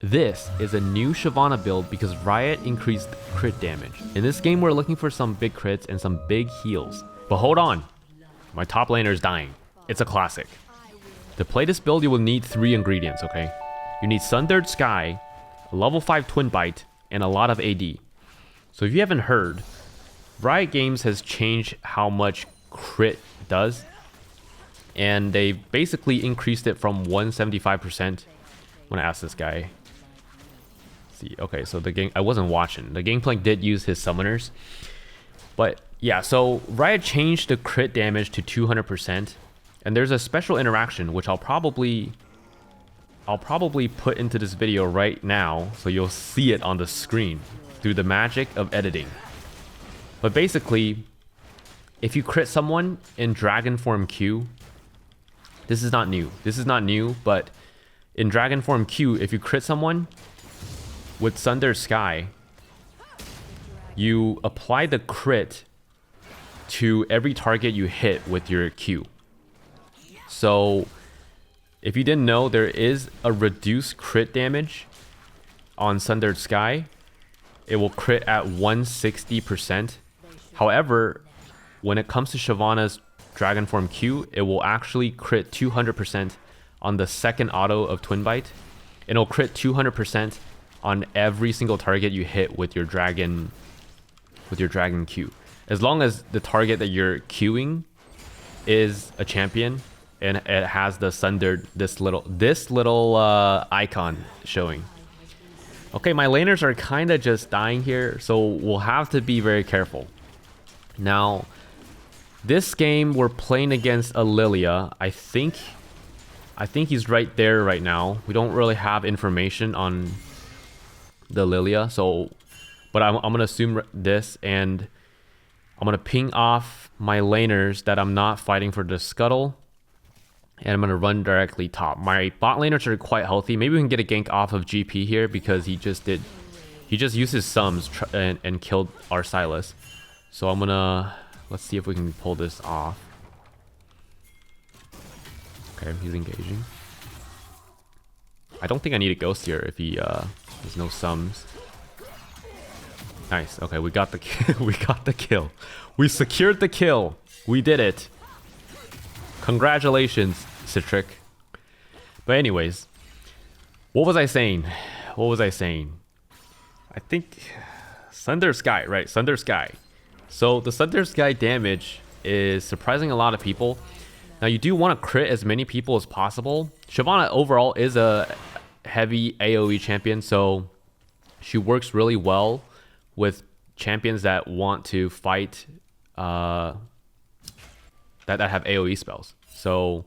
This is a new Shyvana build because Riot increased crit damage. In this game, we're looking for some big crits and some big heals. But hold on, my top laner is dying. It's a classic. To play this build, you will need 3 ingredients, okay? You need Sundered Sky, a level 5 Twin Bite, and a lot of AD. So if you haven't heard, Riot Games has changed how much crit does. And they basically increased it from 175%. I'm gonna ask this guy. See, okay, so the game, I wasn't watching. The Gangplank did use his summoners. But yeah, so Riot changed the crit damage to 200%. And there's a special interaction which I'll probably put into this video right now, so you'll see it on the screen through the magic of editing. But basically, if you crit someone in Dragon Form Q, this is not new. This is not new, but in Dragon Form Q, if you crit someone with Sundered Sky, you apply the crit to every target you hit with your Q. So if you didn't know, there is a reduced crit damage on Sundered Sky. It will crit at 160%. However, when it comes to Shyvana's Dragon Form Q, it will actually crit 200% on the second auto of Twin Bite. And it'll crit 200% on every single target you hit with your Dragon Q. As long as the target that you're queuing is a champion and it has the Sundered, this little icon showing. Okay, my laners are kind of just dying here, so we'll have to be very careful. Now, this game we're playing against a Lilia. I think he's right there right now. We don't really have information on the Lilia, so but I'm gonna assume this, and I'm gonna ping off my laners that I'm not fighting for the scuttle, and I'm gonna run directly top. My bot laners are quite healthy. Maybe we can get a gank off of GP here because he just used his sums and killed our Silas. So I'm gonna, let's see if we can pull this off. Okay, he's engaging. I don't think I need a ghost here if he there's no sums. Nice. Okay, we got the we got the kill. We secured the kill. We did it. Congratulations, Citric. But anyways, what was I saying? I think Sundered Sky, right? Sundered Sky. So the Sundered Sky damage is surprising a lot of people. Now you do want to crit as many people as possible. Shyvana overall is a heavy AoE champion, so she works really well with champions that want to fight that have AoE spells. So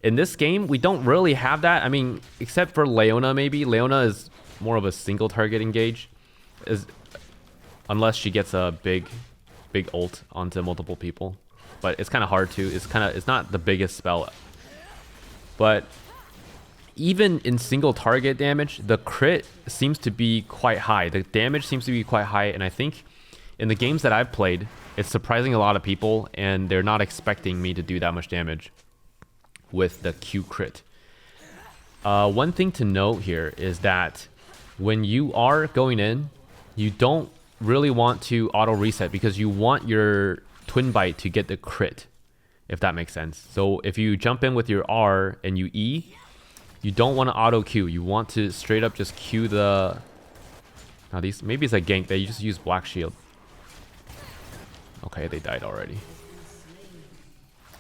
in this game, we don't really have that. I mean, except for Leona maybe. Leona is more of a single target engage, unless she gets a big ult onto multiple people. But it's kind of hard to. It's not the biggest spell. But even in single target damage, the crit seems to be quite high. The damage seems to be quite high, and I think in the games that I've played, it's surprising a lot of people, and they're not expecting me to do that much damage with the Q crit. One thing to note here is that when you are going in, you don't really want to auto reset because you want your Twin Bite to get the crit, if that makes sense. So if you jump in with your R and you E, you don't want to auto Q. You want to straight up just Q the... Now these, maybe it's a gank that you just use Black Shield. Okay, they died already.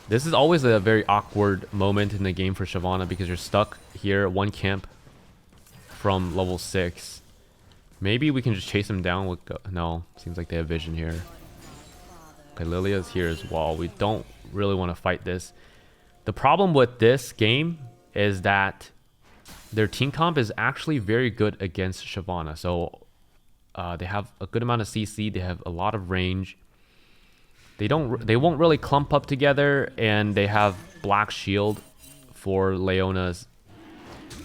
This is always a very awkward moment in the game for Shyvana because you're stuck here, one camp from level 6. Maybe we can just chase him down with... No, seems like they have vision here. Okay, Lilia's here as well. We don't really want to fight this. The problem with this game is that their team comp is actually very good against Shyvana. So they have a good amount of CC. They have a lot of range. They won't really clump up together, and they have Black Shield for Leona's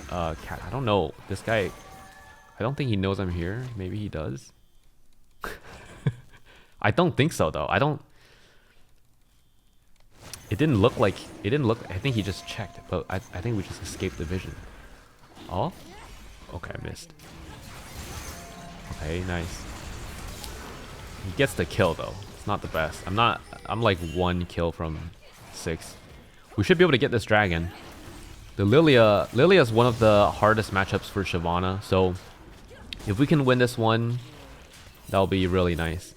cat. I don't know. This guy, I don't think he knows I'm here. Maybe he does. I don't think so though. It didn't look like, I think he just checked, but I think we just escaped the vision. Oh? Okay, I missed. Okay, nice. He gets the kill though. It's not the best. I'm like 1 kill from 6. We should be able to get this dragon. The Lilia is one of the hardest matchups for Shyvana, so if we can win this one, that'll be really nice.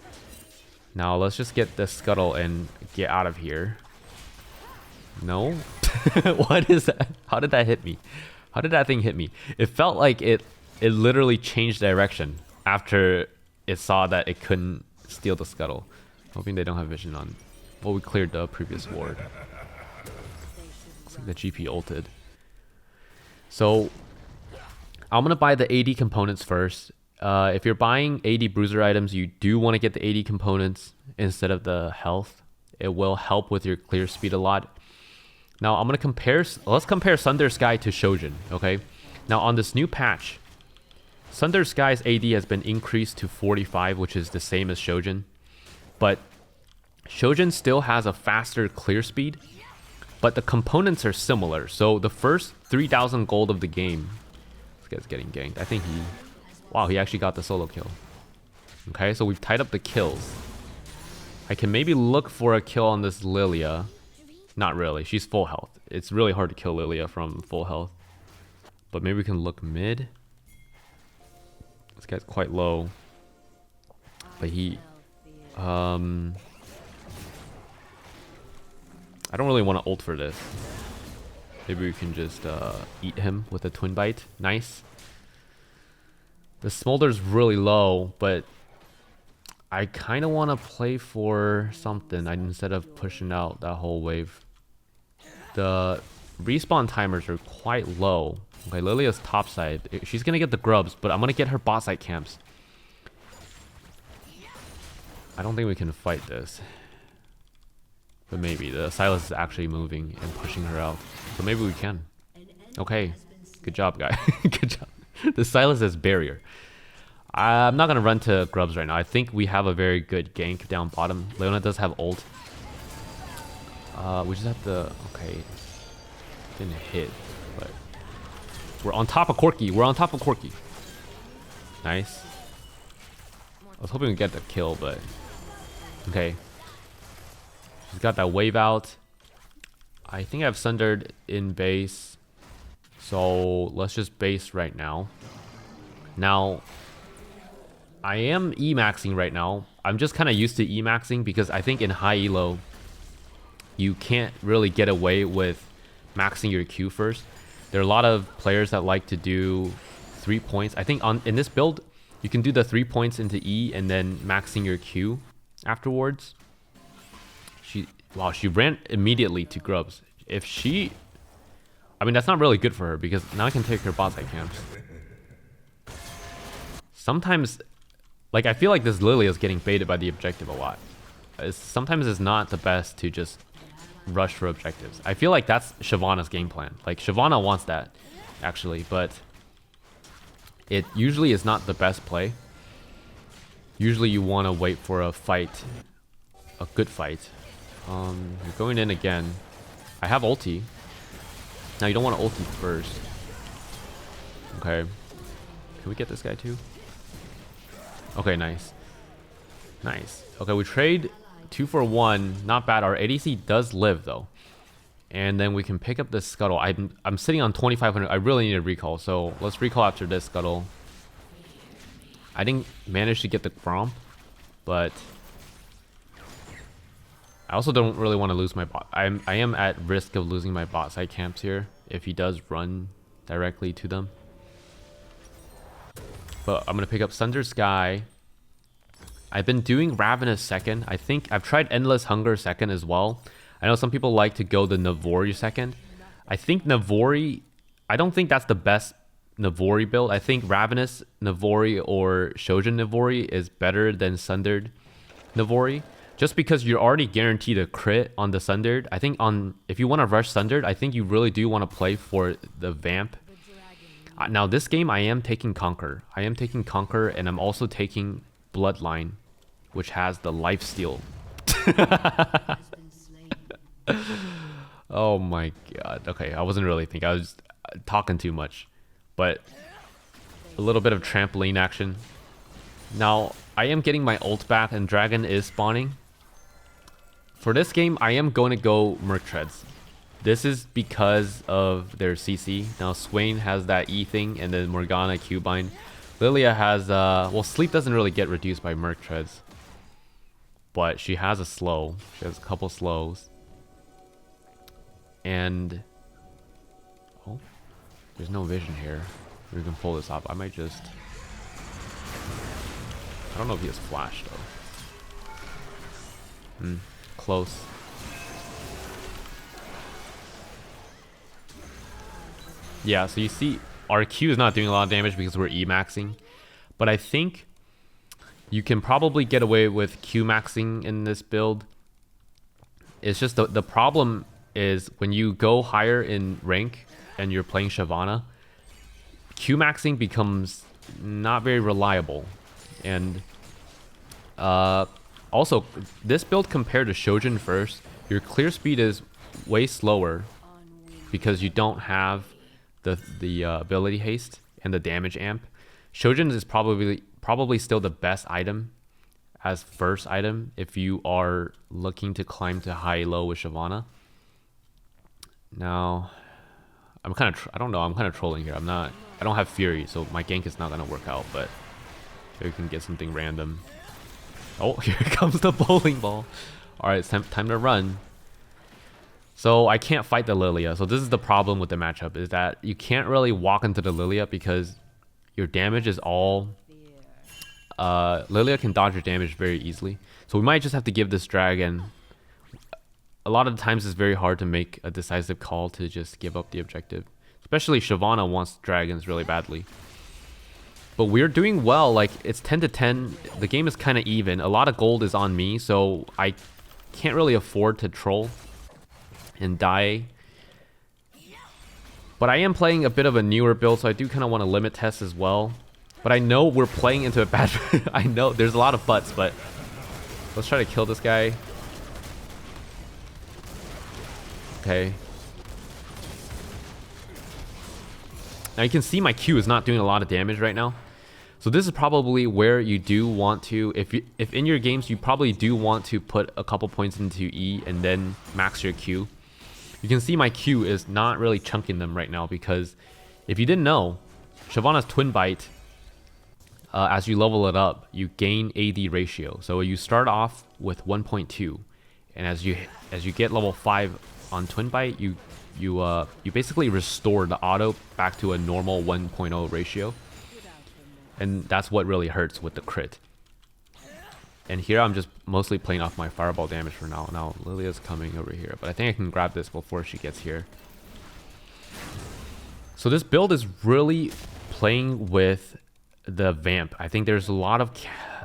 Now let's just get the scuttle and get out of here. No? What is that? How did that hit me? How did that thing hit me? It felt like it literally changed direction after it saw that it couldn't steal the scuttle. Hoping they don't have vision on. Well, we cleared the previous ward. Looks like the GP ulted. So I'm gonna buy the AD components first. If you're buying AD bruiser items, you do want to get the AD components instead of the health. It will help with your clear speed a lot. Now I'm gonna compare. Let's compare Sunder Sky to Shojin. Okay. Now on this new patch, Sunder Sky's AD has been increased to 45, which is the same as Shojin, but Shojin still has a faster clear speed, but the components are similar. So the first 3,000 gold of the game, this guy's getting ganked. I think wow, he actually got the solo kill. Okay, so we've tied up the kills. I can maybe look for a kill on this Lilia. Not really, she's full health. It's really hard to kill Lilia from full health. But maybe we can look mid. This guy's quite low. But he... I don't really want to ult for this. Maybe we can just eat him with a twin bite. Nice. The smolder's really low, but I kind of want to play for something instead of pushing out that whole wave. The respawn timers are quite low. Okay, Lilia's top side. She's going to get the grubs, but I'm going to get her bot side camps. I don't think we can fight this. But maybe. The Silas is actually moving and pushing her out. So maybe we can. Okay. Good job, guy. Good job. The Silas is barrier. I'm not going to run to grubs right now. I think we have a very good gank down bottom. Leona does have ult. We just have to... Okay. Didn't hit, but... We're on top of Corki. We're on top of Corki. Nice. I was hoping we'd get the kill, but... Okay. She's got that wave out. I think I've sundered in base. So let's just base right now. Now, I am E-maxing right now. I'm just kind of used to E-maxing because I think in high elo, you can't really get away with maxing your Q first. There are a lot of players that like to do 3 points. I think in this build, you can do the 3 points into E and then maxing your Q afterwards. Wow, she ran immediately to grubs. If she... I mean, that's not really good for her because now I can take her bot side camps. Sometimes, like, I feel like this Lilia is getting baited by the objective a lot. Sometimes it's not the best to just rush for objectives. I feel like that's Shyvana's game plan. Like, Shyvana wants that, actually, but it usually is not the best play. Usually you want to wait for a fight, a good fight. You're going in again. I have ulti. Now you don't want to ulti first. Okay. Can we get this guy too? Okay, nice. Nice. Okay, we trade 2 for 1. Not bad. Our ADC does live though. And then we can pick up this scuttle. I'm sitting on 2,500. I really need a recall. So let's recall after this scuttle. I didn't manage to get the Vamp, but I also don't really want to lose my bot. I am at risk of losing my bot side camps here if he does run directly to them. But I'm going to pick up Sunder Sky. I've been doing Ravenous second. I think I've tried Endless Hunger second as well. I know some people like to go the Navori second. I think Navori... I don't think that's the best Navori build. I think Ravenous Navori or Shojin Navori is better than Sundered Navori. Just because you're already guaranteed a crit on the Sundered. I think if you want to rush Sundered, I think you really do want to play for the Vamp. Now this game I am taking Conquer. I am taking Conquer and I'm also taking Bloodline, which has the lifesteal. Oh my god. Okay, I wasn't really thinking. I was talking too much. But a little bit of trampoline action. Now, I am getting my ult back and Dragon is spawning. For this game, I am going to go Merc Treads. This is because of their CC. Now, Swain has that E thing, and then Morgana, Q-Bind. Lilia has, well, Sleep doesn't really get reduced by Merc Treads. But she has a slow. She has a couple slows. And... oh, there's no vision here. We can pull this up. I might just... I don't know if he has flash, though. Close. Yeah, so you see our Q is not doing a lot of damage because we're E-maxing. But I think you can probably get away with Q-maxing in this build. It's just the problem is when you go higher in rank and you're playing Shyvana, Q-maxing becomes not very reliable. And also, this build compared to Shojin first, your clear speed is way slower because you don't have the ability haste and the damage amp. Shojin is probably still the best item as first item if you are looking to climb to high-low with Shyvana. Now, I don't know, I'm kind of trolling here. I don't have Fury, so my gank is not gonna work out, but maybe we can get something random. Oh, here comes the bowling ball. Alright, it's time to run. So I can't fight the Lilia. So this is the problem with the matchup, is that you can't really walk into the Lilia because your damage is all... Lilia can dodge your damage very easily. So we might just have to give this dragon... A lot of the times it's very hard to make a decisive call to just give up the objective. Especially Shyvana wants dragons really badly. But we're doing well. Like, it's 10 to 10. The game is kind of even. A lot of gold is on me, so I can't really afford to troll and die. But I am playing a bit of a newer build, so I do kind of want to limit test as well. But I know we're playing into a bad... I know there's a lot of buts, but let's try to kill this guy. Okay. Now you can see my Q is not doing a lot of damage right now. So this is probably where you do want to, if in your games you probably do want to put a couple points into E and then max your Q. You can see my Q is not really chunking them right now because if you didn't know, Shyvana's Twin Bite, as you level it up, you gain AD ratio. So you start off with 1.2, and as you get level 5 on Twin Bite, you basically restore the auto back to a normal 1.0 ratio. And that's what really hurts with the crit. And here I'm just mostly playing off my fireball damage for now. Now Lilia's coming over here, but I think I can grab this before she gets here. So this build is really playing with the Vamp. I think there's a lot of,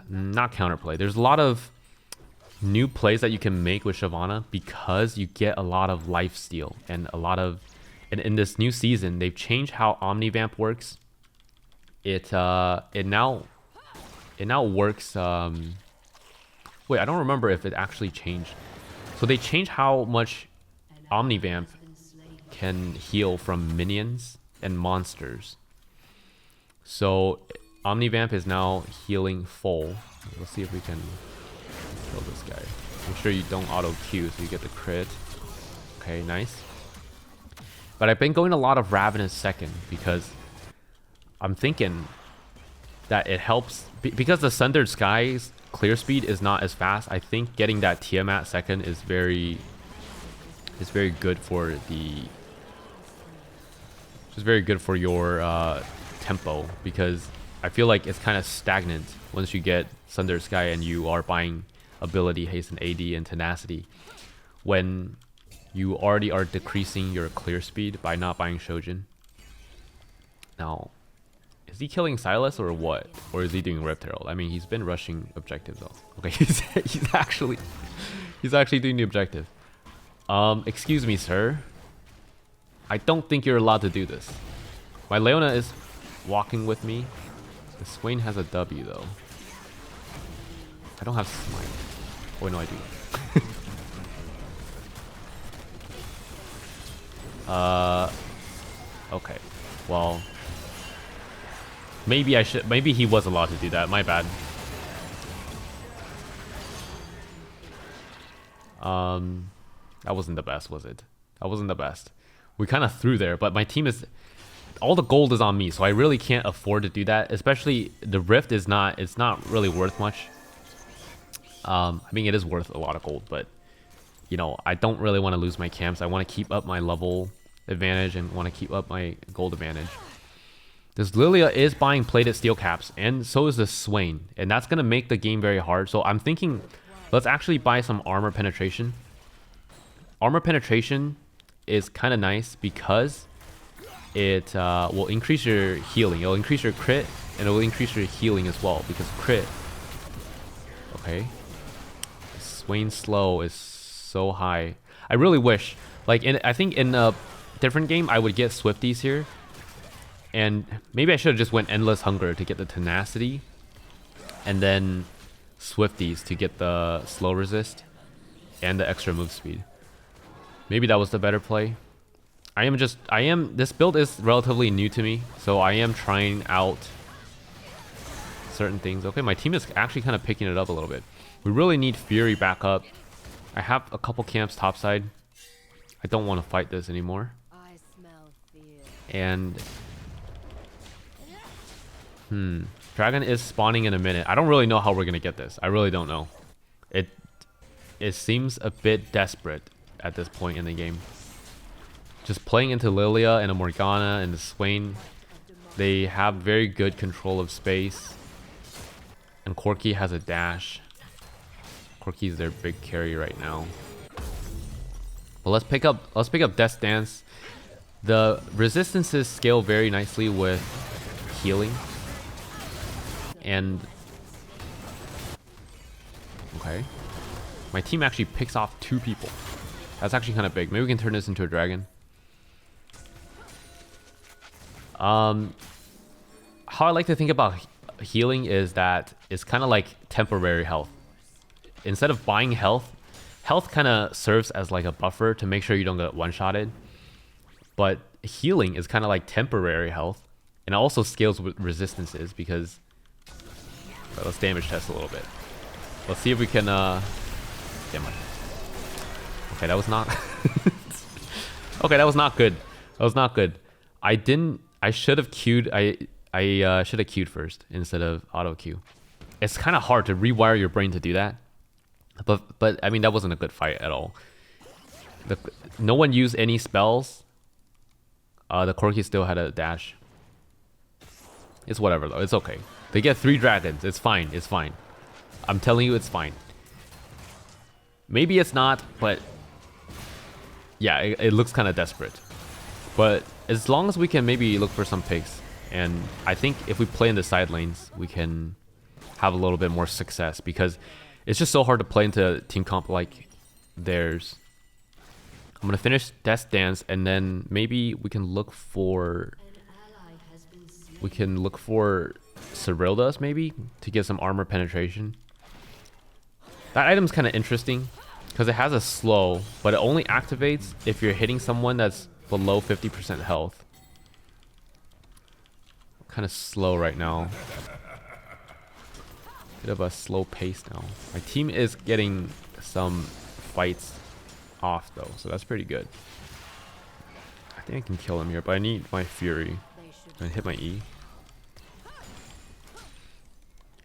not counterplay, there's a lot of new plays that you can make with Shyvana because you get a lot of lifesteal and a lot of, and in this new season they've changed how Omnivamp works. It now works. Wait, I don't remember if it actually changed. So they changed how much Omnivamp can heal from minions and monsters. So Omnivamp is now healing full. Let's see if we can kill this guy. Make sure you don't auto Q so you get the crit. Okay, nice. But I've been going a lot of Ravenous second because I'm thinking that it helps because the Sundered Sky's clear speed is not as fast. I think getting that Tiamat second is very good for the your tempo, because I feel like it's kind of stagnant once you get Sundered Sky and you are buying ability, haste, and AD and tenacity, when you already are decreasing your clear speed by not buying Shojin. Now, is he killing Silas or what? Or is he doing Rift Herald? I mean, he's been rushing objectives though. Okay, he's actually doing the objective. Excuse me, sir. I don't think you're allowed to do this. My Leona is walking with me. The Swain has a W though. I don't have Smite. Oh no, I do. Okay. Well, Maybe I should. Maybe he was allowed to do that. My bad. That wasn't the best, was it? That wasn't the best. We kind of threw there, but my team is... all the gold is on me, so I really can't afford to do that. Especially the rift is not... it's not really worth much. I mean, it is worth a lot of gold, but... you know, I don't really want to lose my camps. I want to keep up my level advantage and want to keep up my gold advantage. This Lilia is buying plated steel caps, and so is the Swain. And that's going to make the game very hard. So I'm thinking, let's actually buy some armor penetration. Armor penetration is kind of nice because it will increase your healing. It'll increase your crit, and it will increase your healing as well, because crit... okay. Swain slow is so high. I really wish, like, I think in a different game I would get Swifties here, and maybe I should have just went Endless Hunger to get the tenacity, and then Swifties to get the slow resist and the extra move speed. Maybe that was the better play. This build is relatively new to me, so I am trying out certain things. Okay, my team is actually kind of picking it up a little bit. We really need Fury back up. I have a couple camps topside. I don't want to fight this anymore. And... Dragon is spawning in a minute. I don't really know how we're going to get this. I really don't know. It seems a bit desperate at this point in the game. Just playing into Lilia and a Morgana and the Swain. They have very good control of space. And Corki has a dash. Corki's their big carry right now. But let's pick up Death's Dance. The resistances scale very nicely with healing. And okay. My team actually picks off 2 people. That's actually kind of big. Maybe we can turn this into a dragon. How I like to think about healing is that it's kind of like temporary health. Instead of buying health kind of serves as like a buffer to make sure you don't get one-shotted. But healing is kind of like temporary health. And it also scales with resistances because... let's damage test a little bit. Let's see if we can... damn it. Okay, that was not... okay, that was not good. That was not good. I should have queued... I should have queued first instead of auto queue. It's kind of hard to rewire your brain to do that. But I mean, that wasn't a good fight at all. No one used any spells. The Corki still had a dash. It's whatever though. It's okay. They get 3 dragons. It's fine. It's fine. I'm telling you, it's fine. Maybe it's not, but yeah, it looks kind of desperate. But as long as we can maybe look for some picks, and I think if we play in the side lanes, we can have a little bit more success because it's just so hard to play into team comp like theirs. I'm gonna finish Death's Dance, and then maybe we can look for Cyrilda's maybe to get some armor penetration. That item's kind of interesting because it has a slow, but it only activates if you're hitting someone that's below 50% health. Kind of slow right now. Bit of a slow pace now. My team is getting some fights off though, so that's pretty good. I think I can kill him here, but I need my Fury. And hit my E.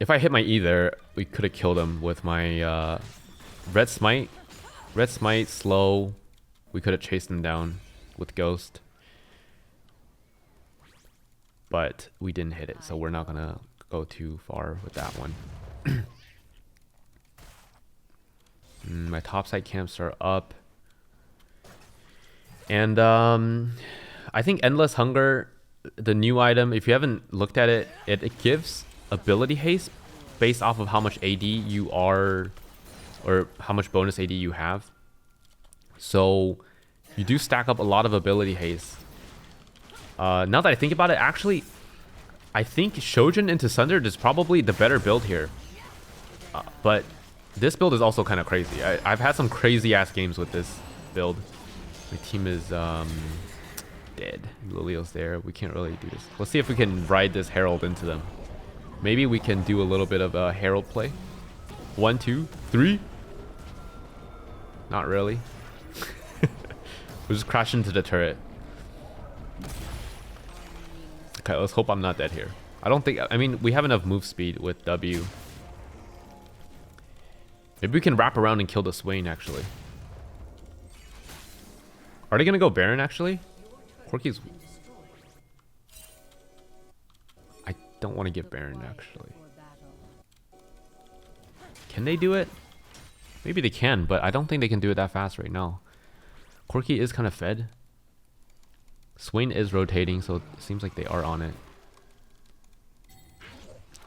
If I hit my E there, we could have killed him with my Red Smite. Red Smite, slow. We could have chased him down with Ghost. But we didn't hit it, so we're not gonna go too far with that one. My topside camps are up. And I think Endless Hunger, the new item, if you haven't looked at it, it gives ability haste based off of how much AD you are, or how much bonus AD you have. So you do stack up a lot of ability haste. Now that I think about it, actually, I think Shojin into Sundered is probably the better build here. But this build is also kind of crazy. I've had some crazy ass games with this build. My team is dead. Lilio's there. We can't really do this. Let's see if we can ride this Herald into them. Maybe we can do a little bit of a Herald play. 1, 2, 3. Not really. We'll just crash into the turret. Okay, let's hope I'm not dead here. I don't think... I mean, we have enough move speed with W. Maybe we can wrap around and kill the Swain, actually. Are they gonna go Baron, actually? Corki's... I don't want to get Baron, actually. Can they do it? Maybe they can, but I don't think they can do it that fast right now. Corki is kind of fed. Swain is rotating, so it seems like they are on it.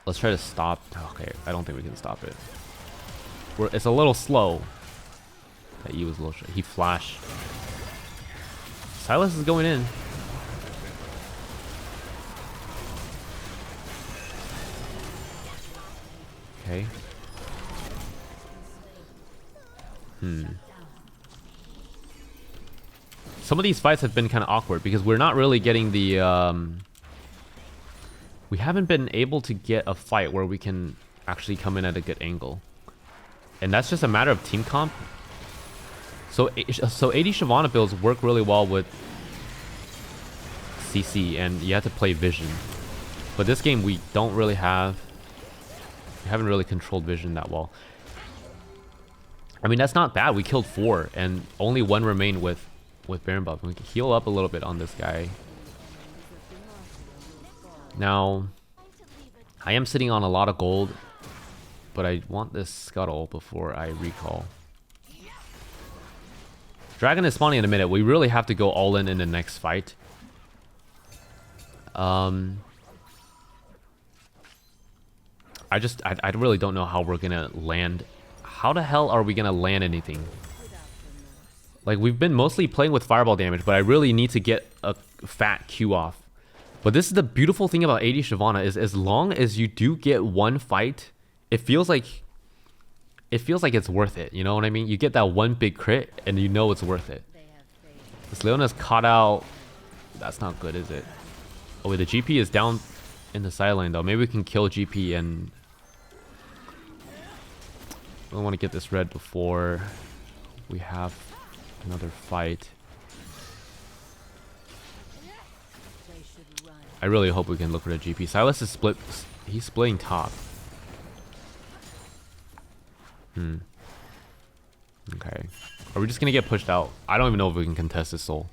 Let's try to stop. Okay, I don't think we can stop it. It's a little slow. That E was a little... He flashed. Silas is going in. Okay. Some of these fights have been kind of awkward because we're not really getting the... we haven't been able to get a fight where we can actually come in at a good angle. And that's just a matter of team comp. So AD Shyvana builds work really well with CC, and you have to play Vision. But this game we don't really have... We haven't really controlled Vision that well. I mean, that's not bad. We killed 4, and only 1 remained with Baron buff. We can heal up a little bit on this guy. Now, I am sitting on a lot of gold, but I want this scuttle before I recall. Dragon is spawning in a minute. We really have to go all in the next fight. I really don't know how we're gonna land. How the hell are we gonna land anything? Like, we've been mostly playing with fireball damage, but I really need to get a fat Q off. But this is the beautiful thing about AD Shyvana, is as long as you do get one fight, it feels like it's worth it. You know what I mean? You get that one big crit, and you know it's worth it. This Leona's caught out. That's not good, is it? Oh wait, the GP is down in the sideline though. Maybe we can kill GP and... I don't want to get this red before we have another fight. I really hope we can look for the GP. Silas is split. He's splitting top. Okay. Are we just gonna get pushed out? I don't even know if we can contest this soul.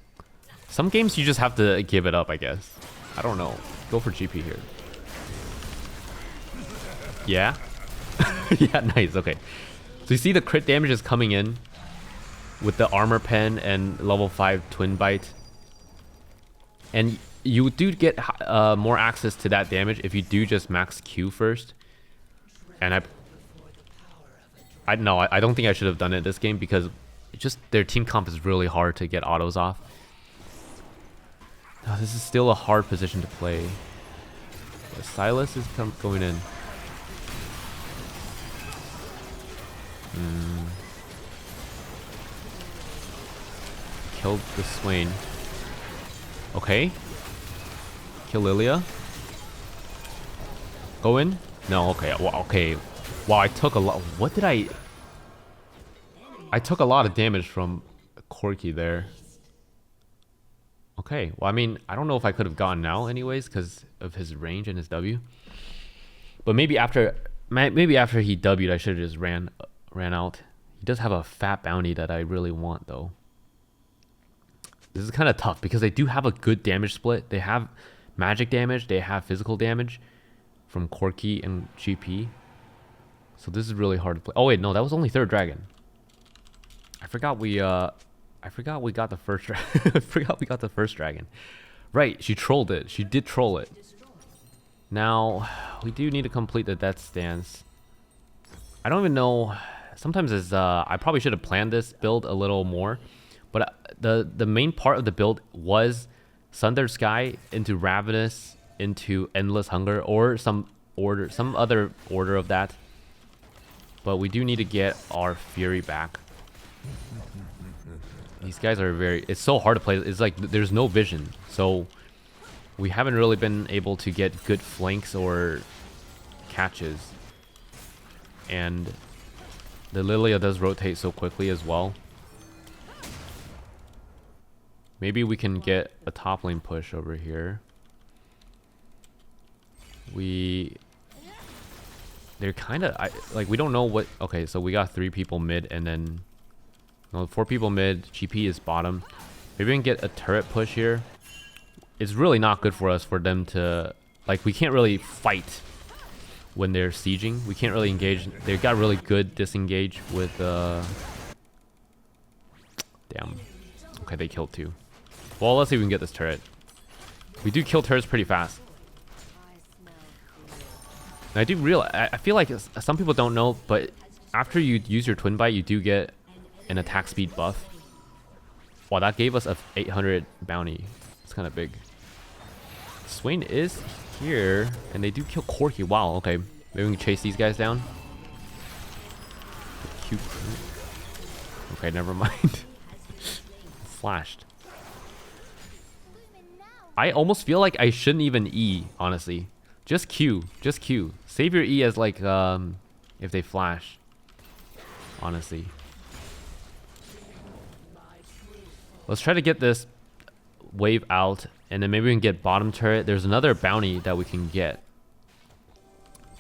Some games you just have to give it up, I guess. I don't know. Go for GP here. Yeah? Yeah, nice. Okay. So you see the crit damage is coming in with the armor pen and level 5 twin bite. And you do get more access to that damage if you do just max Q first. And I don't think I should have done it this game because just their team comp is really hard to get autos off. Oh, this is still a hard position to play. But Silas is going in. Killed the Swain. Okay. Kill Lilia. Go in? No, okay. Well, okay. Wow, I took a lot. What did I took a lot of damage from Corki there. Okay. Well, I mean, I don't know if I could have gone now anyways because of his range and his W. But maybe after he W'd, I should have just ran out. He does have a fat bounty that I really want though. This is kind of tough because they do have a good damage split. They have magic damage, they have physical damage from Corki and GP. So this is really hard to play. Oh wait, no, that was only third dragon. I forgot we got the first dragon. I forgot we got the first dragon. Right, she trolled it. She did troll it. Now, we do need to complete the death stance. I don't even know. Sometimes I probably should have planned this build a little more. But the main part of the build was Sundered Sky into Ravenous into Endless Hunger or some other order of that. But we do need to get our Fury back. These guys are very... It's so hard to play. It's like there's no vision. So we haven't really been able to get good flanks or catches. And the Lilia does rotate so quickly as well. Maybe we can get a top lane push over here. They're kind of... like, we don't know what... Okay, so we got 3 people mid and then... No, 4 people mid. GP is bottom. Maybe we can get a turret push here. It's really not good for us for them to... Like, we can't really fight when they're sieging. We can't really engage. They've got really good disengage with... Damn. Okay, they killed 2. Well, let's see if we can get this turret. We do kill turrets pretty fast. And I do realize... I feel like some people don't know, but after you use your Twin Bite, you do get an attack speed buff. Wow, that gave us a 800 bounty. It's kind of big. Swain is here, and they do kill Corki. Wow, okay. Maybe we can chase these guys down. Cute. Okay, never mind. Flashed. I almost feel like I shouldn't even E, honestly. Just Q. Just Q. Save your E as like, if they flash. Honestly. Let's try to get this wave out, and then maybe we can get bottom turret. There's another bounty that we can get.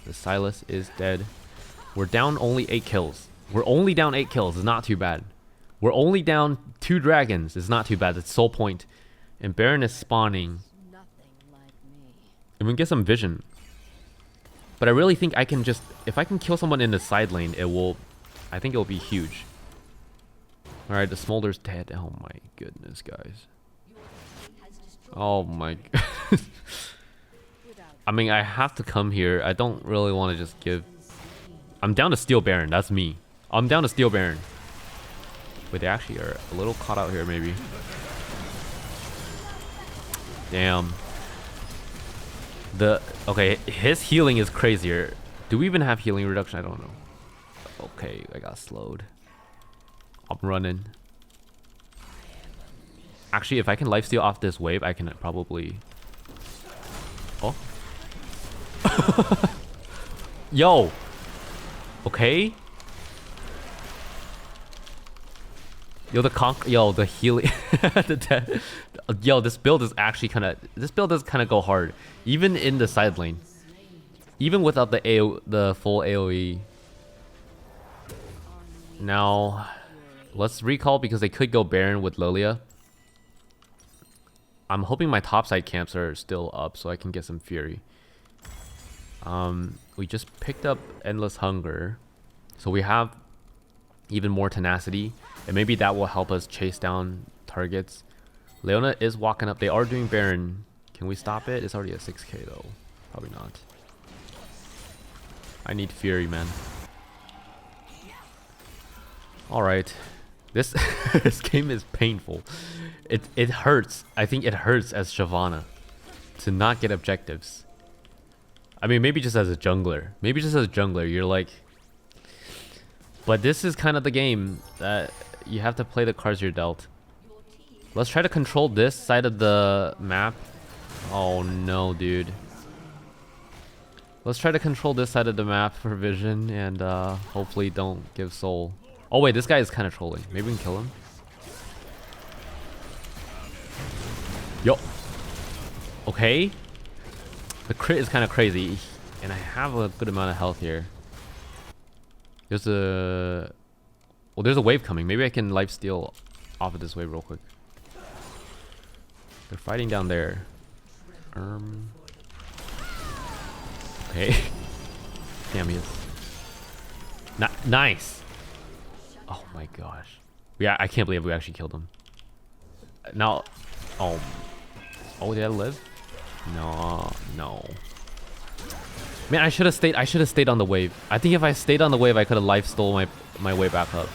The Silas is dead. We're down only 8 kills. We're only down 8 kills. It's not too bad. We're only down 2 dragons. It's not too bad. It's soul point. And Baron is spawning. And we can get some vision. But I really think I can just... If I can kill someone in the side lane, it will... I think it will be huge. Alright, the Smolder's dead. Oh my goodness, guys. Oh my... I mean, I have to come here. I don't really want to just give... I'm down to steal Baron. That's me. I'm down to steal Baron. Wait, they actually are a little caught out here, maybe. Damn. Okay, his healing is crazier. Do we even have healing reduction? I don't know. Okay, I got slowed. I'm running. Actually, if I can lifesteal off this wave, I can probably... Oh. Yo. Okay. Yo, the healing. Yo, this build is actually kind of... This build does kind of go hard. Even in the side lane. Even without the full AoE. Now, let's recall because they could go Baron with Lilia. I'm hoping my topside camps are still up so I can get some Fury. We just picked up Endless Hunger. So we have even more tenacity. And maybe that will help us chase down targets. Leona is walking up. They are doing Baron. Can we stop it? It's already at 6k though. Probably not. I need Fury, man. Alright. This this game is painful. It hurts. I think it hurts as Shyvana to not get objectives. I mean, maybe just as a jungler. Maybe just as a jungler, you're like... But this is kind of the game that you have to play the cards you're dealt. Let's try to control this side of the map. Oh no, dude. Let's try to control this side of the map for vision and hopefully don't give soul. Oh wait, this guy is kind of trolling. Maybe we can kill him. Yo. Okay. The crit is kind of crazy. And I have a good amount of health here. There's a... Well, there's a wave coming. Maybe I can lifesteal off of this wave real quick. They're fighting down there. Okay. Damn, he is. Nice. Oh my gosh. Yeah, I can't believe we actually killed him. Now... Oh, did I live? No. Man, I should have stayed on the wave. I think if I stayed on the wave, I could have life stole my way back up.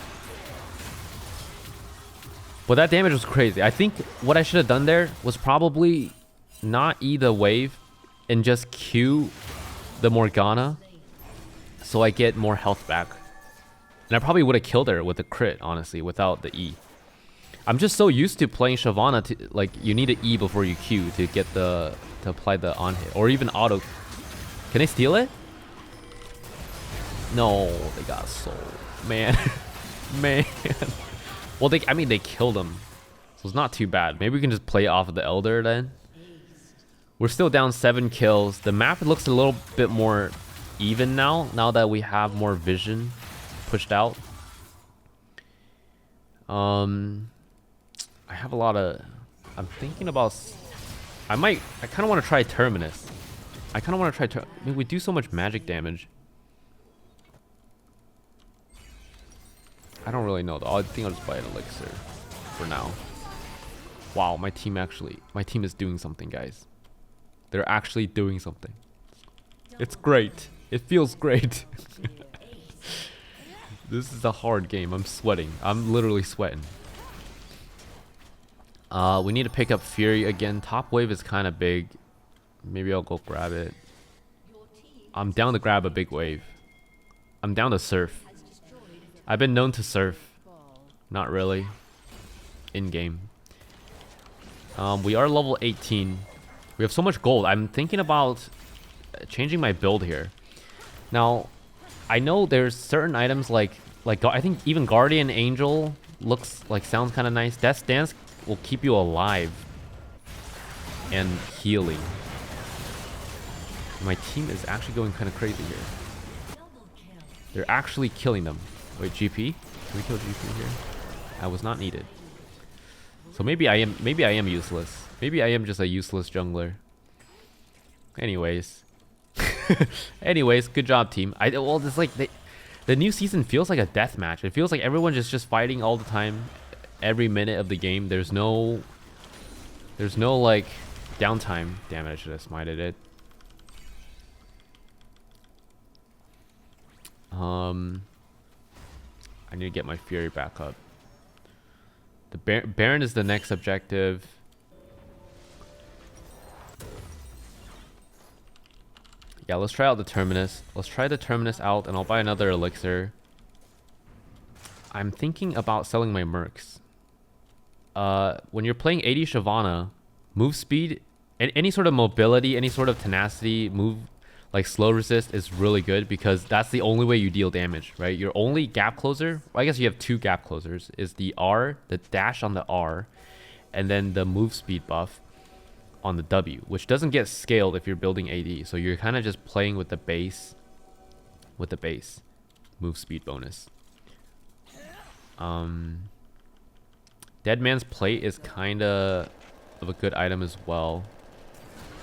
But that damage was crazy. I think what I should have done there was probably not E the wave and just Q the Morgana so I get more health back. And I probably would have killed her with the crit, honestly, without the E. I'm just so used to playing Shyvana to like you need to E before you Q to get the to apply the on hit or even auto. Can they steal it? No, they got sold. Man. Man. Well, I mean, they killed him. So it's not too bad. Maybe we can just play off of the Elder then. We're still down 7 kills. The map looks a little bit more even now that we have more vision pushed out. I have a lot of... I'm thinking about... I kind of want to try Terminus. I kind of want to try... I mean, we do so much magic damage. I don't really know though. I think I'll just buy an elixir for now. Wow, my team is doing something, guys. They're actually doing something. It's great. It feels great. This is a hard game. I'm sweating. I'm literally sweating. We need to pick up Fury again. Top wave is kind of big. Maybe I'll go grab it. I'm down to grab a big wave. I'm down to surf. I've been known to surf. Not really. In game. We are level 18. We have so much gold. I'm thinking about changing my build here. Now, I know there's certain items like I think even Guardian Angel sounds kind of nice. Death Dance will keep you alive and healing. My team is actually going kind of crazy here. They're actually killing them. Wait, GP? Can we kill GP here? I was not needed. So maybe I am useless. Maybe I am just a useless jungler. Anyways. Anyways, good job, team. Well, it's like the new season feels like a death match. It feels like everyone's just fighting all the time, every minute of the game. There's no like downtime. Damn it, I should have smited it. I need to get my Fury back up. The Baron is the next objective. Yeah, let's try out the Terminus. Let's try the Terminus out, and I'll buy another elixir. I'm thinking about selling my mercs. When you're playing AD Shyvana, move speed, and any sort of mobility, any sort of tenacity, move like slow resist is really good because that's the only way you deal damage, right? Your only gap closer, well, I guess you have 2 gap closers, is the R, the dash on the R, and then the move speed buff on the W, which doesn't get scaled if you're building AD. So you're kind of just playing with the base move speed bonus. Dead Man's Plate is kind of a good item as well.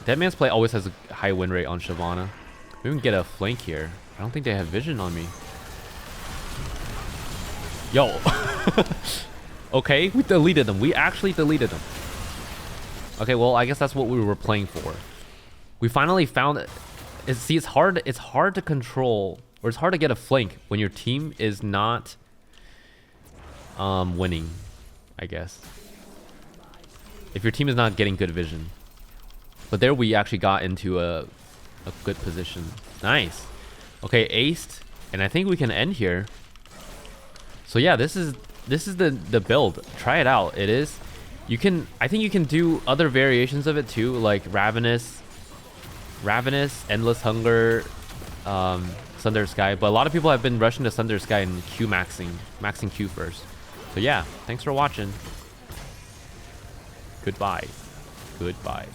Dead Man's Plate always has a high win rate on Shyvana. We can get a flank here. I don't think they have vision on me. Yo. Okay, we deleted them. We actually deleted them. Okay, well, I guess that's what we were playing for. We finally found it. See, it's hard to control, or it's hard to get a flank when your team is not winning, I guess. If your team is not getting good vision. But there we actually got into a good position. Nice. Okay, aced, and I think we can end here. So yeah, this is the build. Try it out. It is. I think you can do other variations of it too, like Ravenous, Endless Hunger, Sunder Sky. But a lot of people have been rushing to Sunder Sky and Q maxing Q first. So yeah, thanks for watching. Goodbye. Goodbye.